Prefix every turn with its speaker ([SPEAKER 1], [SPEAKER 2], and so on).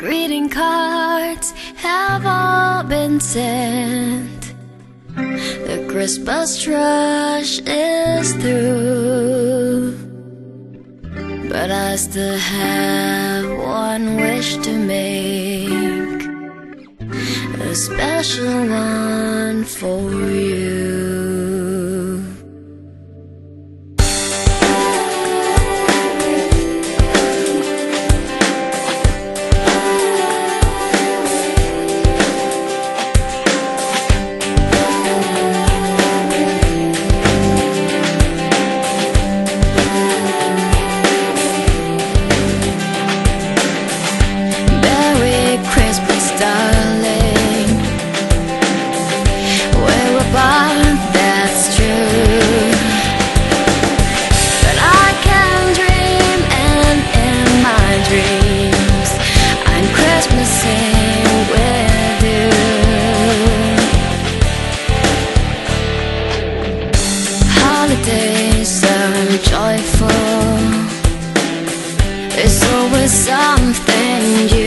[SPEAKER 1] Greeting cards have all been sent. The Christmas rush is through, but I still have one wish to make, a special one for you. Darling, we're apart, that's true, but I can dream, and in my dreams I'm Christmasing with you. Holidays are joyful, there's always something new.